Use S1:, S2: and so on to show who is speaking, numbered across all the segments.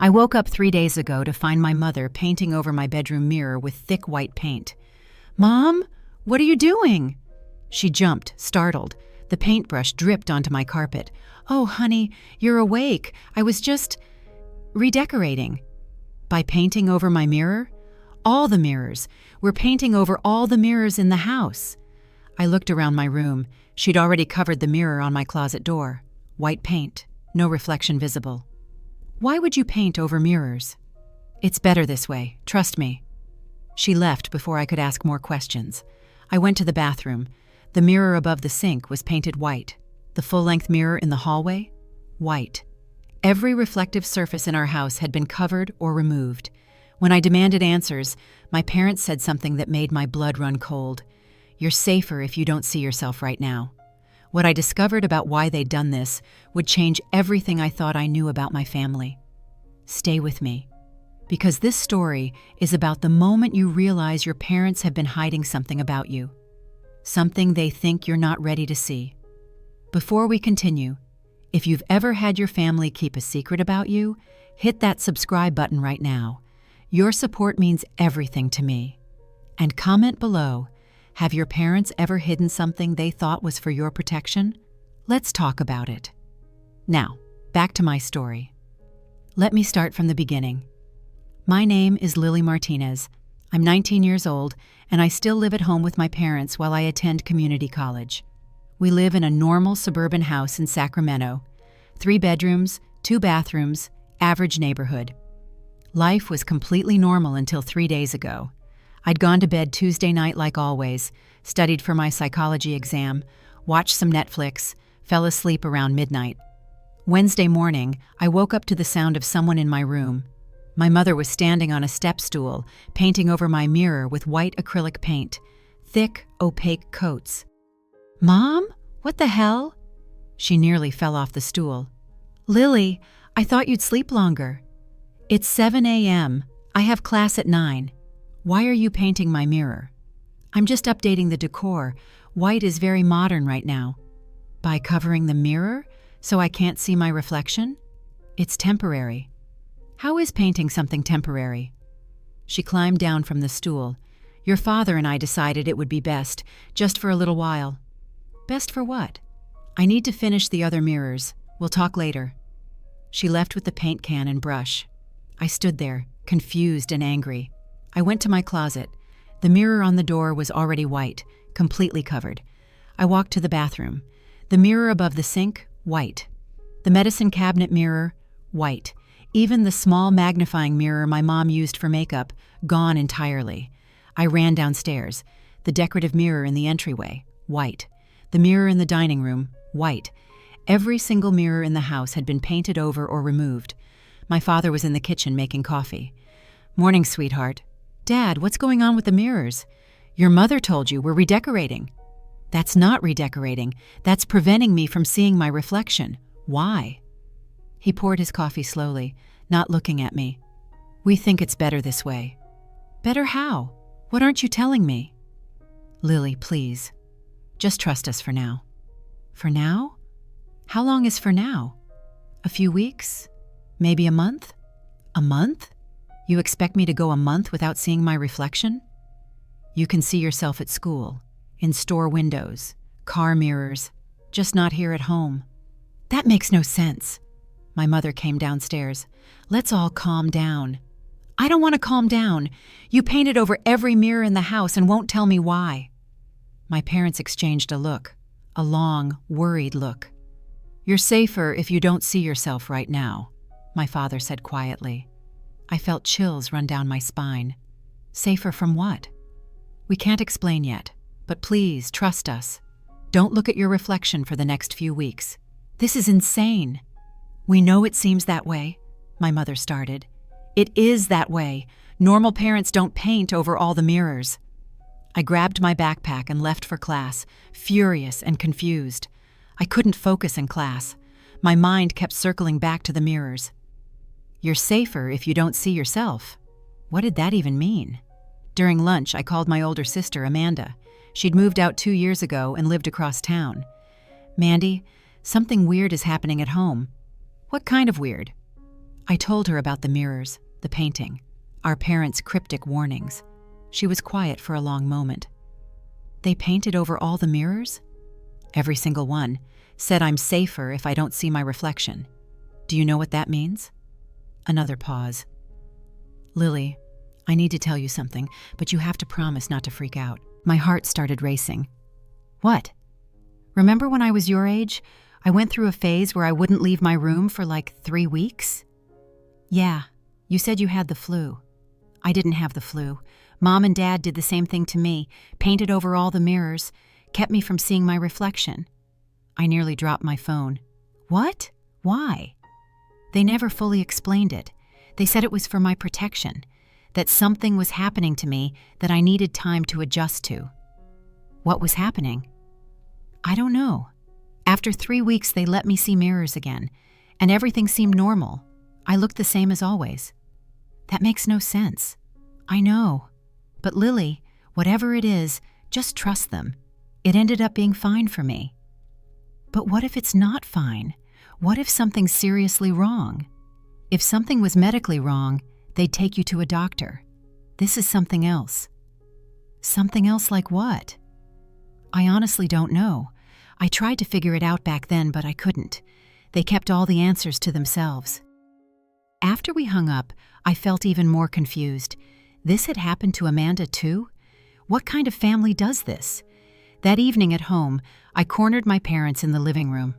S1: I woke up 3 days ago to find my mother painting over my bedroom mirror with thick white paint. "Mom, what are you doing?" She jumped, startled. The paintbrush dripped onto my carpet. "Oh, honey, you're awake. I was just redecorating." By painting over my mirror? All the mirrors. We're painting over all the mirrors in the house. I looked around my room. She'd already covered the mirror on my closet door. White paint, no reflection visible. "Why would you paint over mirrors?" "It's better this way, trust me." She left before I could ask more questions. I went to the bathroom. The mirror above the sink was painted white. The full-length mirror in the hallway? White. Every reflective surface in our house had been covered or removed. When I demanded answers, my parents said something that made my blood run cold. "You're safer if you don't see yourself right now." What I discovered about why they'd done this would change everything I thought I knew about my family. Stay with me, because this story is about the moment you realize your parents have been hiding something about you, something they think you're not ready to see. Before we continue, if you've ever had your family keep a secret about you, hit that subscribe button right now. Your support means everything to me. And comment below, have your parents ever hidden something they thought was for your protection? Let's talk about it. Now, back to my story. Let me start from the beginning. My name is Lily Martinez. I'm 19 years old, and I still live at home with my parents while I attend community college. We live in a normal suburban house in Sacramento. 3 bedrooms, 2 bathrooms, average neighborhood. Life was completely normal until 3 days ago. I'd gone to bed Tuesday night like always, studied for my psychology exam, watched some Netflix, fell asleep around midnight. Wednesday morning, I woke up to the sound of someone in my room. My mother was standing on a step stool, painting over my mirror with white acrylic paint, thick, opaque coats. "Mom, what the hell?" She nearly fell off the stool. "Lily, I thought you'd sleep longer. It's 7 a.m. I have class at 9. Why are you painting my mirror?" "I'm just updating the decor. White is very modern right now." "By covering the mirror, so I can't see my reflection?" "It's temporary." "How is painting something temporary?" She climbed down from the stool. "Your father and I decided it would be best, just for a little while." "Best for what?" "I need to finish the other mirrors. We'll talk later." She left with the paint can and brush. I stood there, confused and angry. I went to my closet. The mirror on the door was already white, completely covered. I walked to the bathroom. The mirror above the sink, white. The medicine cabinet mirror, white. Even the small magnifying mirror my mom used for makeup, gone entirely. I ran downstairs. The decorative mirror in the entryway, white. The mirror in the dining room, white. Every single mirror in the house had been painted over or removed. My father was in the kitchen making coffee. "Morning, sweetheart." "Dad, what's going on with the mirrors?" "Your mother told you we're redecorating." "That's not redecorating. That's preventing me from seeing my reflection. Why?" He poured his coffee slowly, not looking at me. "We think it's better this way." "Better how? What aren't you telling me?" "Lily, please. Just trust us for now." "For now? How long is for now? A few weeks? Maybe a month?" "A month? You expect me to go a month without seeing my reflection?" "You can see yourself at school, in store windows, car mirrors, just not here at home." "That makes no sense." My mother came downstairs. "Let's all calm down." "I don't want to calm down. You painted over every mirror in the house and won't tell me why." My parents exchanged a look, a long, worried look. "You're safer if you don't see yourself right now," my father said quietly. I felt chills run down my spine. Safer from what? "We can't explain yet, but please trust us. Don't look at your reflection for the next few weeks." "This is insane." "We know it seems that way," my mother started. "It is that way. Normal parents don't paint over all the mirrors." I grabbed my backpack and left for class, furious and confused. I couldn't focus in class. My mind kept circling back to the mirrors. "You're safer if you don't see yourself." What did that even mean? During lunch, I called my older sister, Amanda. She'd moved out 2 years ago and lived across town. "Mandy, something weird is happening at home." "What kind of weird?" I told her about the mirrors, the painting, our parents' cryptic warnings. She was quiet for a long moment. They painted over all the mirrors? Every single one. Said I'm safer if I don't see my reflection. Do you know what that means? Another pause. Lily, I need to tell you something, but you have to promise not to freak out. My heart started racing. What? Remember when I was your age? I went through a phase where I wouldn't leave my room for like 3 weeks? Yeah, you said you had the flu. I didn't have the flu. Mom and Dad did the same thing to me, painted over all the mirrors, kept me from seeing my reflection. I nearly dropped my phone. What? Why? They never fully explained it. They said it was for my protection, that something was happening to me that I needed time to adjust to. What was happening? I don't know. After 3 weeks, they let me see mirrors again, and everything seemed normal. I looked the same as always. That makes no sense. I know. But Lily, whatever it is, just trust them. It ended up being fine for me. But what if it's not fine? What if something's seriously wrong? If something was medically wrong, they'd take you to a doctor. This is something else. Something else like what? I honestly don't know. I tried to figure it out back then, but I couldn't. They kept all the answers to themselves. After we hung up, I felt even more confused. This had happened to Amanda too? What kind of family does this? That evening at home, I cornered my parents in the living room.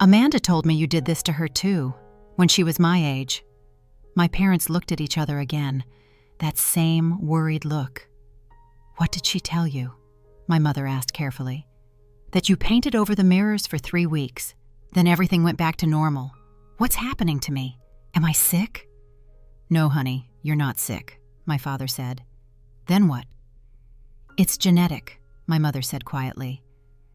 S1: Amanda told me you did this to her too, when she was my age. My parents looked at each other again, that same worried look. What did she tell you? My mother asked carefully. That you painted over the mirrors for 3 weeks, then everything went back to normal. What's happening to me? Am I sick? No, honey, you're not sick, my father said. Then what? It's genetic, my mother said quietly.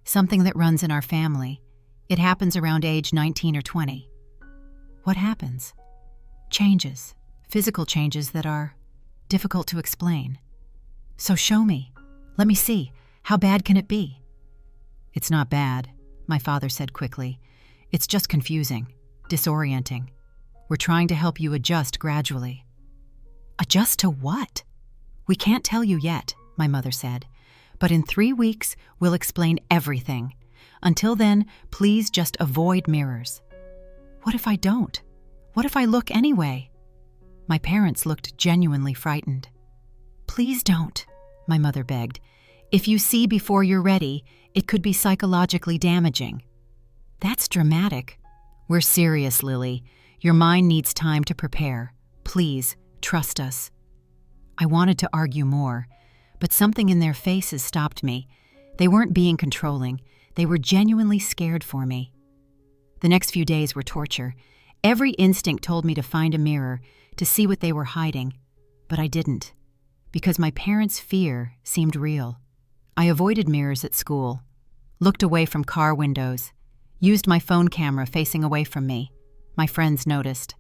S1: Something that runs in our family. It happens around age 19 or 20. What happens? Changes, physical changes that are difficult to explain. So show me. Let me see. How bad can it be? It's not bad, my father said quickly. It's just confusing, disorienting. We're trying to help you adjust gradually. Adjust to what? We can't tell you yet, my mother said. But in 3 weeks, we'll explain everything. Until then, please just avoid mirrors. What if I don't? What if I look anyway? My parents looked genuinely frightened. Please don't, my mother begged. If you see before you're ready, it could be psychologically damaging. That's dramatic. We're serious, Lily. Your mind needs time to prepare. Please, trust us. I wanted to argue more, but something in their faces stopped me. They weren't being controlling. They were genuinely scared for me. The next few days were torture. Every instinct told me to find a mirror, to see what they were hiding. But I didn't, because my parents' fear seemed real. I avoided mirrors at school, looked away from car windows, used my phone camera facing away from me. My friends noticed.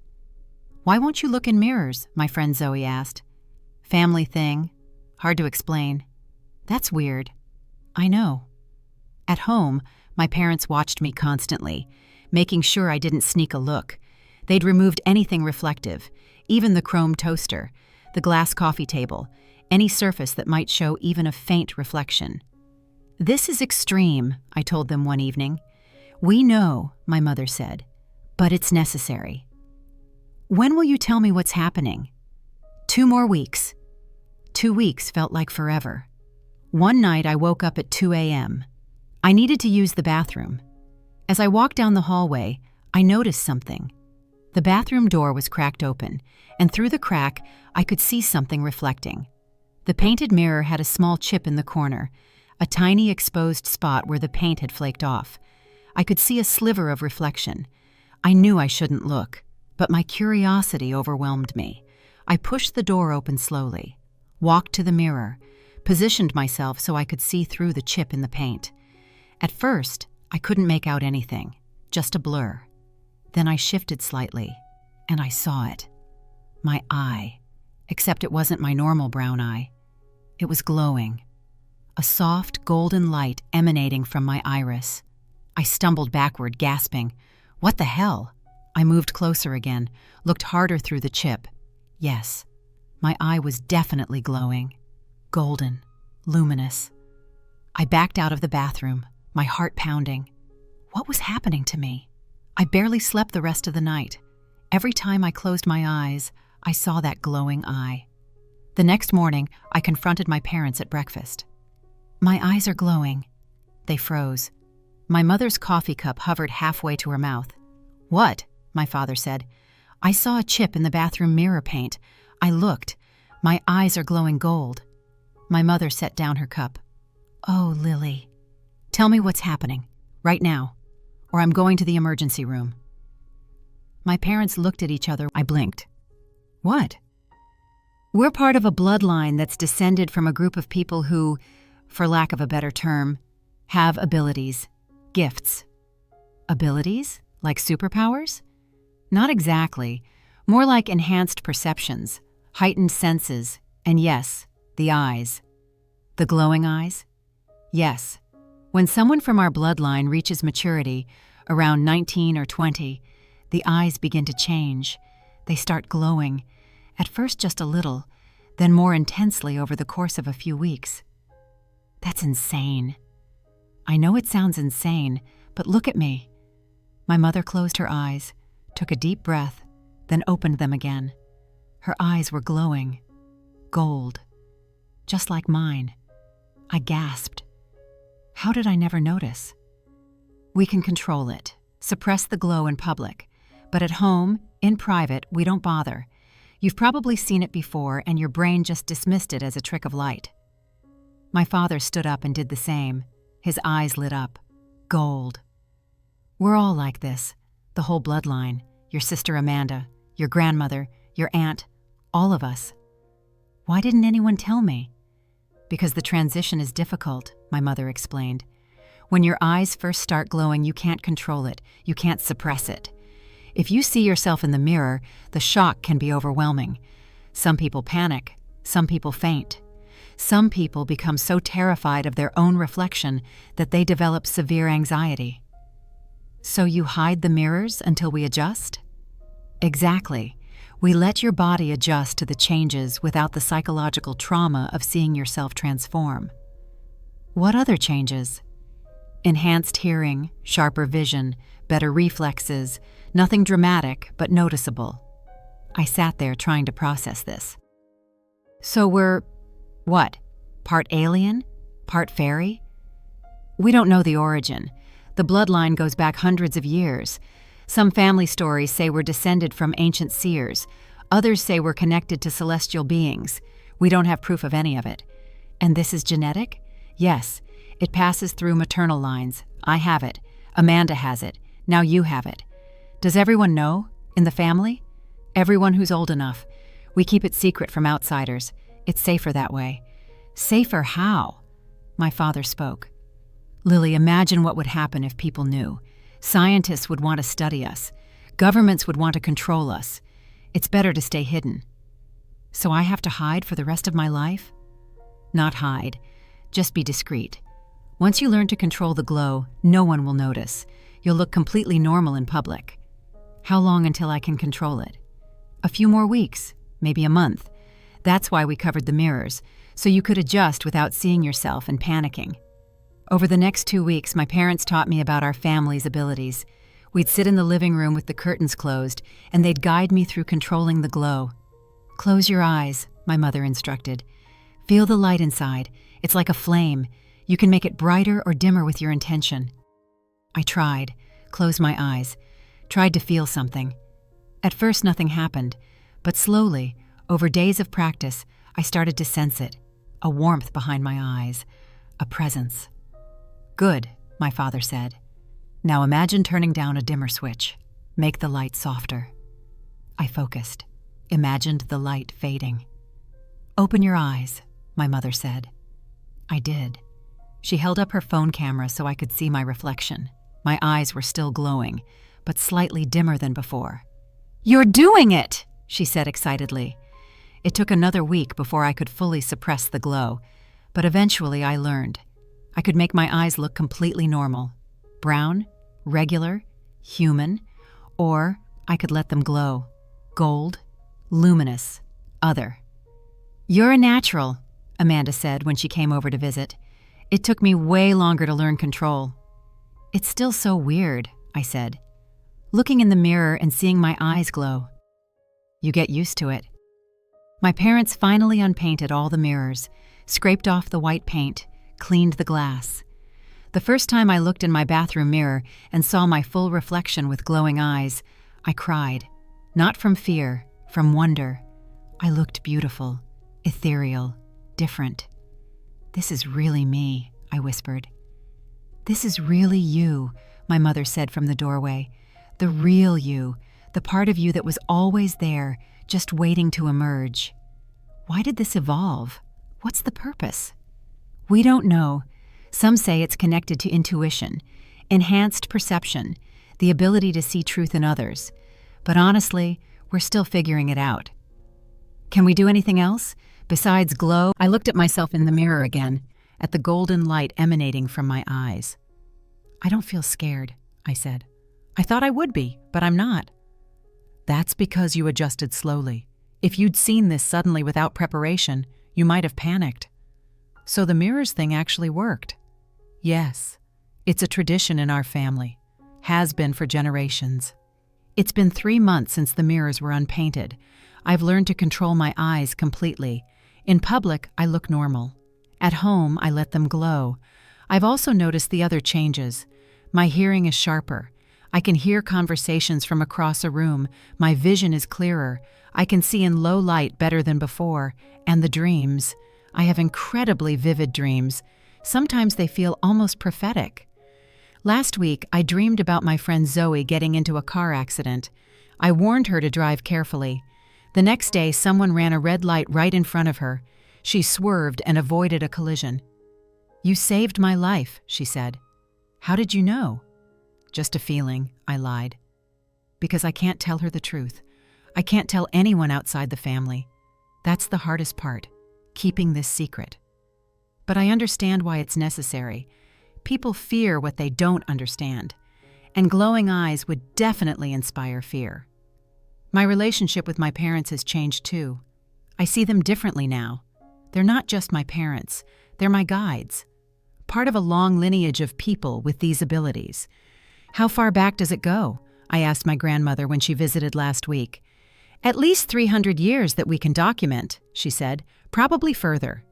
S1: Why won't you look in mirrors? My friend Zoe asked. Family thing. Hard to explain. That's weird. I know. At home, my parents watched me constantly, making sure I didn't sneak a look. They'd removed anything reflective, even the chrome toaster, the glass coffee table, any surface that might show even a faint reflection. This is extreme, I told them one evening. We know, my mother said, but it's necessary. When will you tell me what's happening? 2 more weeks. 2 weeks felt like forever. One night I woke up at 2 a.m. I needed to use the bathroom. As I walked down the hallway, I noticed something. The bathroom door was cracked open, and through the crack, I could see something reflecting. The painted mirror had a small chip in the corner, a tiny exposed spot where the paint had flaked off. I could see a sliver of reflection. I knew I shouldn't look, but my curiosity overwhelmed me. I pushed the door open slowly, walked to the mirror, positioned myself so I could see through the chip in the paint. At first, I couldn't make out anything, just a blur. Then I shifted slightly, and I saw it. My eye, except it wasn't my normal brown eye. It was glowing, a soft golden light emanating from my iris. I stumbled backward, gasping, "What the hell?" I moved closer again, looked harder through the chip. Yes, my eye was definitely glowing. Golden, luminous. I backed out of the bathroom, my heart pounding. What was happening to me? I barely slept the rest of the night. Every time I closed my eyes, I saw that glowing eye. The next morning, I confronted my parents at breakfast. My eyes are glowing. They froze. My mother's coffee cup hovered halfway to her mouth. What? My father said. I saw a chip in the bathroom mirror paint. I looked. My eyes are glowing gold. My mother set down her cup. Oh, Lily. Tell me what's happening, right now, or I'm going to the emergency room. My parents looked at each other. I blinked. What? We're part of a bloodline that's descended from a group of people who, for lack of a better term, have abilities, gifts. Abilities? Like superpowers? Not exactly. More like enhanced perceptions, heightened senses, and yes, the eyes. The glowing eyes? Yes. When someone from our bloodline reaches maturity, around 19 or 20, the eyes begin to change. They start glowing, at first just a little, then more intensely over the course of a few weeks. That's insane. I know it sounds insane, but look at me. My mother closed her eyes, took a deep breath, then opened them again. Her eyes were glowing. Gold. Just like mine. I gasped. How did I never notice? We can control it, suppress the glow in public, but at home, in private, we don't bother. You've probably seen it before and your brain just dismissed it as a trick of light. My father stood up and did the same. His eyes lit up. Gold. We're all like this, the whole bloodline, your sister Amanda, your grandmother, your aunt, all of us. Why didn't anyone tell me? Because the transition is difficult, my mother explained. When your eyes first start glowing, you can't control it, you can't suppress it. If you see yourself in the mirror, the shock can be overwhelming. Some people panic, some people faint. Some people become so terrified of their own reflection that they develop severe anxiety. So you hide the mirrors until we adjust? Exactly. We let your body adjust to the changes without the psychological trauma of seeing yourself transform. What other changes? Enhanced hearing, sharper vision, better reflexes, nothing dramatic but noticeable. I sat there trying to process this. So we're, what, part alien? Part fairy? We don't know the origin. The bloodline goes back hundreds of years. Some family stories say we're descended from ancient seers. Others say we're connected to celestial beings. We don't have proof of any of it. And this is genetic? Yes. It passes through maternal lines. I have it. Amanda has it. Now you have it. Does everyone know? In the family? Everyone who's old enough. We keep it secret from outsiders. It's safer that way. Safer how? My father spoke. Lily, imagine what would happen if people knew. Scientists would want to study us. Governments would want to control us. It's better to stay hidden. So I have to hide for the rest of my life? Not hide. Just be discreet. Once you learn to control the glow, no one will notice. You'll look completely normal in public. How long until I can control it? A few more weeks, maybe a month. That's why we covered the mirrors, so you could adjust without seeing yourself and panicking. Over the next 2 weeks, my parents taught me about our family's abilities. We'd sit in the living room with the curtains closed, and they'd guide me through controlling the glow. Close your eyes, my mother instructed. Feel the light inside. It's like a flame. You can make it brighter or dimmer with your intention. I tried, closed my eyes, tried to feel something. At first, nothing happened, but slowly, over days of practice, I started to sense it, a warmth behind my eyes, a presence. Good, my father said. Now imagine turning down a dimmer switch. Make the light softer. I focused, imagined the light fading. Open your eyes, my mother said. I did. She held up her phone camera so I could see my reflection. My eyes were still glowing, but slightly dimmer than before. You're doing it, she said excitedly. It took another week before I could fully suppress the glow, but eventually I learned. I could make my eyes look completely normal. Brown, regular, human, or I could let them glow. Gold, luminous, other. "You're a natural," Amanda said when she came over to visit. "It took me way longer to learn control." "It's still so weird," I said, looking in the mirror and seeing my eyes glow. "You get used to it." My parents finally unpainted all the mirrors, scraped off the white paint, cleaned the glass. The first time I looked in my bathroom mirror and saw my full reflection with glowing eyes, I cried. Not from fear, from wonder. I looked beautiful, ethereal, different. "This is really me," I whispered. "This is really you," my mother said from the doorway. "The real you, the part of you that was always there, just waiting to emerge." Why did this evolve? What's the purpose? We don't know. Some say it's connected to intuition, enhanced perception, the ability to see truth in others. But honestly, we're still figuring it out. Can we do anything else? Besides glow, I looked at myself in the mirror again, at the golden light emanating from my eyes. "I don't feel scared," I said. "I thought I would be, but I'm not." "That's because you adjusted slowly. If you'd seen this suddenly without preparation, you might have panicked." "So the mirrors thing actually worked?" "Yes. It's a tradition in our family. Has been for generations. It's been 3 months since the mirrors were unpainted. I've learned to control my eyes completely. In public, I look normal. At home, I let them glow. I've also noticed the other changes. My hearing is sharper. I can hear conversations from across a room. My vision is clearer. I can see in low light better than before. And the dreams. I have incredibly vivid dreams. Sometimes they feel almost prophetic. Last week, I dreamed about my friend Zoe getting into a car accident. I warned her to drive carefully. The next day, someone ran a red light right in front of her. She swerved and avoided a collision. "You saved my life," she said. "How did you know?" "Just a feeling," I lied. Because I can't tell her the truth. I can't tell anyone outside the family. That's the hardest part, keeping this secret. But I understand why it's necessary. People fear what they don't understand, and glowing eyes would definitely inspire fear. My relationship with my parents has changed too. I see them differently now. They're not just my parents, they're my guides. Part of a long lineage of people with these abilities. "How far back does it go?" I asked my grandmother when she visited last week. "At least 300 years that we can document," she said, "probably further."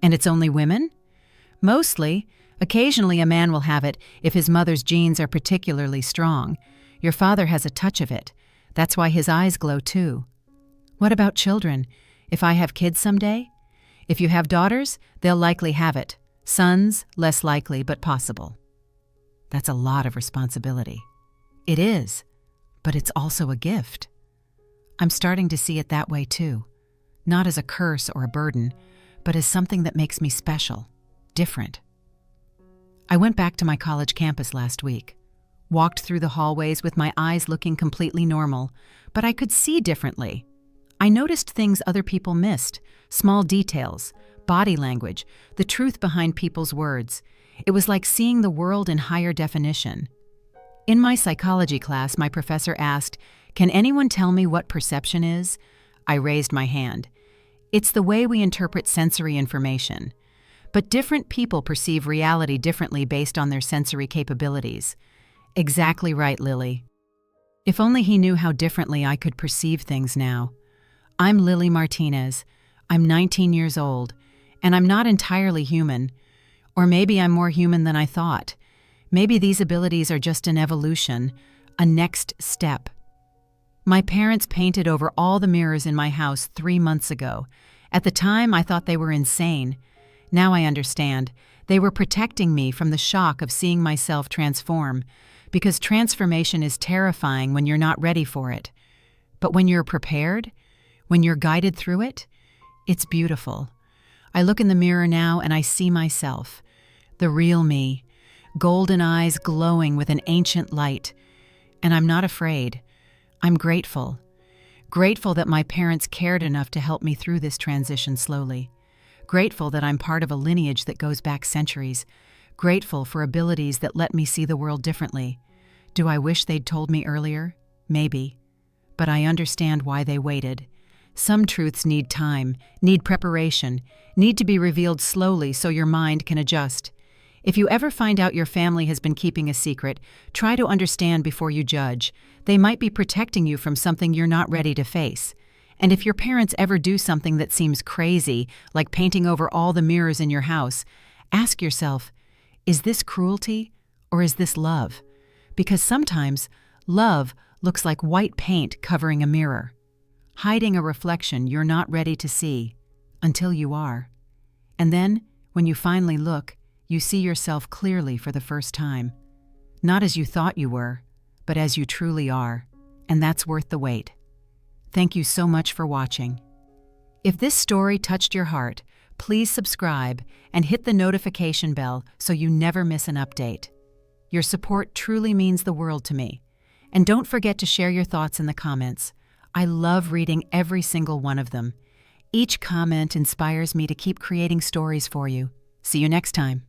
S1: "And it's only women?" "Mostly. Occasionally a man will have it if his mother's genes are particularly strong. Your father has a touch of it. That's why his eyes glow too." "What about children? If I have kids someday?" "If you have daughters, they'll likely have it. Sons, less likely, but possible." That's a lot of responsibility. It is, but it's also a gift. I'm starting to see it that way too. Not as a curse or a burden, but as something that makes me special, different. I went back to my college campus last week. Walked through the hallways with my eyes looking completely normal, but I could see differently. I noticed things other people missed, small details, body language, the truth behind people's words. It was like seeing the world in higher definition. In my psychology class, my professor asked, "Can anyone tell me what perception is?" I raised my hand. It's the way we interpret sensory information. But different people perceive reality differently based on their sensory capabilities. Exactly right, Lily. If only he knew how differently I could perceive things now. I'm Lily Martinez. I'm 19 years old, and I'm not entirely human. Or maybe I'm more human than I thought. Maybe these abilities are just an evolution, a next step. My parents painted over all the mirrors in my house 3 months ago. At the time, I thought they were insane. Now I understand. They were protecting me from the shock of seeing myself transform, because transformation is terrifying when you're not ready for it. But when you're prepared, when you're guided through it, it's beautiful. I look in the mirror now and I see myself, the real me, golden eyes glowing with an ancient light. And I'm not afraid. I'm grateful. Grateful that my parents cared enough to help me through this transition slowly. Grateful that I'm part of a lineage that goes back centuries. Grateful for abilities that let me see the world differently. Do I wish they'd told me earlier? Maybe. but I understand why they waited. Some truths need time, need preparation, need to be revealed slowly so your mind can adjust. If you ever find out your family has been keeping a secret, try to understand before you judge. They might be protecting you from something you're not ready to face. And if your parents ever do something that seems crazy, like painting over all the mirrors in your house, ask yourself, is this cruelty or is this love? Because sometimes love looks like white paint covering a mirror, hiding a reflection you're not ready to see until you are. And then, when you finally look, you see yourself clearly for the first time. Not as you thought you were, but as you truly are. And that's worth the wait. Thank you so much for watching. If this story touched your heart, please subscribe and hit the notification bell so you never miss an update. Your support truly means the world to me. And don't forget to share your thoughts in the comments. I love reading every single one of them. Each comment inspires me to keep creating stories for you. See you next time.